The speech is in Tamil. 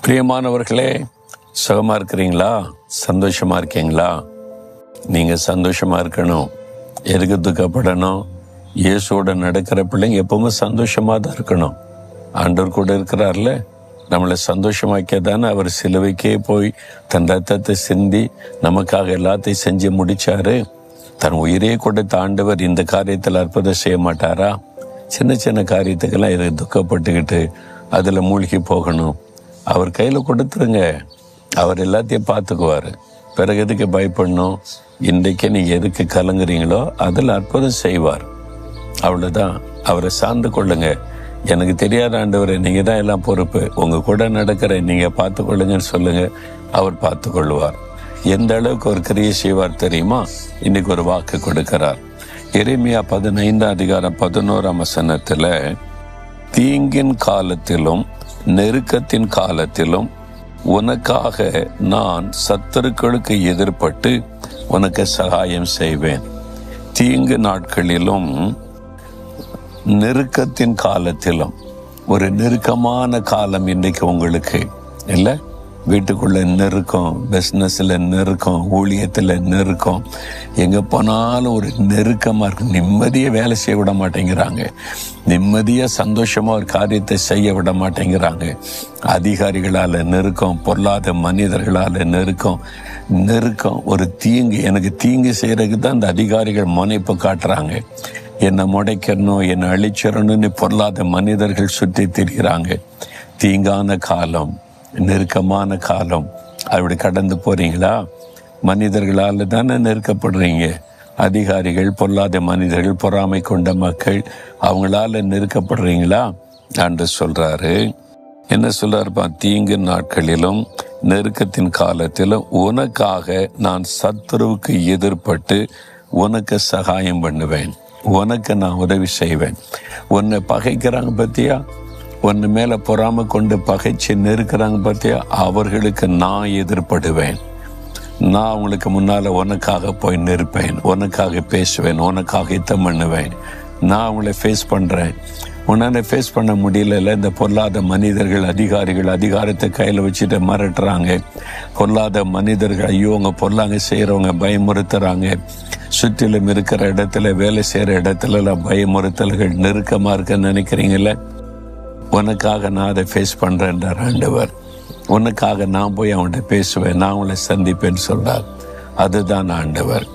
பிரியமானவர்களே, சுகமா இருக்கிறீங்களா? சந்தோஷமா இருக்கீங்களா? நீங்க சந்தோஷமா இருக்கணும். எதுக்கு துக்கப்படணும்? இயேசுவோட நடக்கிற பிள்ளைங்க எப்பவுமே சந்தோஷமா தான் இருக்கணும். ஆண்டவர் கூட இருக்கிறார்ல, நம்மளை சந்தோஷமாக்கிய தானே அவர் சிலுவைக்கே போய் தன் ரத்தத்தை சிந்தி நமக்காக எல்லாத்தையும் செஞ்சு முடிச்சாரு. தன் உயிரே கொடுத்த ஆண்டவர் இந்த காரியத்தில் அற்புதம் செய்ய மாட்டாரா? சின்ன சின்ன காரியத்துக்கெல்லாம் இதை துக்கப்பட்டுக்கிட்டு அதில் மூழ்கி போகணும். அவர் கையில் கொடுத்துருங்க, அவர் எல்லாத்தையும் பார்த்துக்குவார். பிறகு எதுக்கு பயப்படணும்? இன்றைக்கு நீங்கள் எதுக்கு கலங்குறீங்களோ அதில் அற்புதம் செய்வார். அவ்வளோதான். அவரை சார்ந்து கொள்ளுங்க. எனக்கு தெரியாத ஆண்டவரை, நீங்கள் தான் எல்லாம் பொறுப்பு, உங்கள் கூட நடக்கிற நீங்கள் பார்த்து கொள்ளுங்கன்னு சொல்லுங்கள். அவர் பார்த்து கொள்வார். எந்த அளவுக்கு ஒரு கிரியை செய்வார் தெரியுமா? இன்னைக்கு ஒரு வாக்கு கொடுக்கிறார். எரேமியா 15:11 தீங்கின் காலத்திலும் நெருக்கத்தின் காலத்திலும் உனக்காக நான் சத்துருக்களுக்கு எதிர்பட்டு உனக்கு சகாயம் செய்வேன். தீங்கு நாட்களிலும் நெருக்கத்தின் காலத்திலும், ஒரு நெருக்கமான காலம் இன்னைக்கு உங்களுக்கு இல்லை? வீட்டுக்குள்ள நெருக்கம், பிஸ்னஸில் நெருக்கம், ஊழியத்தில் நெருக்கம், எங்கே போனாலும் ஒரு நெருக்கமாக இருக்கு. நிம்மதியை வேலை செய்ய விட மாட்டேங்கிறாங்க. நிம்மதியாக சந்தோஷமாக ஒரு காரியத்தை செய்ய விட மாட்டேங்கிறாங்க. அதிகாரிகளால் நெருக்கம், பொருளாத மனிதர்களால் நெருக்கம் ஒரு தீங்கு. எனக்கு தீங்கு செய்கிறதுக்கு தான் இந்த அதிகாரிகள் முனைப்பு காட்டுறாங்க. என்னை முடைக்கணும், என்னை அழிச்சிடணும்னு பொருளாத மனிதர்கள் சுற்றி திரிகிறாங்க. தீங்கான காலம், நெருக்கமான காலம். அப்படி கடந்து போறீங்களா? மனிதர்களால் தானே நெருக்கப்படுறீங்க. அதிகாரிகள், பொல்லாத மனிதர்கள், பொறாமை கொண்ட மக்கள், அவங்களால நெருக்கப்படுறீங்களா? என்று சொல்றாரு. என்ன சொல்றாருப்பா? தீங்கு நாட்களிலும் நெருக்கத்தின் காலத்திலும் உனக்காக நான் சத்துருவுக்கு எதிர்பட்டு உனக்கு சகாயம் பண்ணுவேன், உனக்கு நான் உதவி செய்வேன். உன்னை பகைக்கிறாங்க பத்தியா? உன்னை மேல பொறாம கொண்டு பகைச்சு நெருக்கிறாங்க பார்த்தியா? அவர்களுக்கு நான் எதிர்படுவேன். நான் அவங்களுக்கு முன்னால உனக்காக போய் நிற்பேன், உனக்காக பேசுவேன், உனக்காக யுத்தம் பண்ணுவேன். நான் அவங்கள ஃபேஸ் பண்றேன். உன்னால ஃபேஸ் பண்ண முடியல. இந்த பொல்லாத மனிதர்கள், அதிகாரிகள் அதிகாரத்தை கையில் வச்சுட்டு மிரட்டுறாங்க. பொல்லாத மனிதர்கள், ஐயோ அவங்க பொல்லாங்க செய்யறவங்க பயமுறுத்துறாங்க. சுற்றிலும் இருக்கிற இடத்துல, வேலை செய்யற இடத்துல எல்லாம் பயமுறுத்தல்கள், நெருக்கமா இருக்குன்னு நினைக்கிறீங்களே? உனக்காக நான் அதை ஃபேஸ் பண்ணுறேன்றார் ஆண்டவர். உனக்காக நான் போய் அவன்கிட்ட பேசுவேன், நான் அவங்களை சந்திப்பேன்னு சொல்றார். அதுதான் ஆண்டவர்.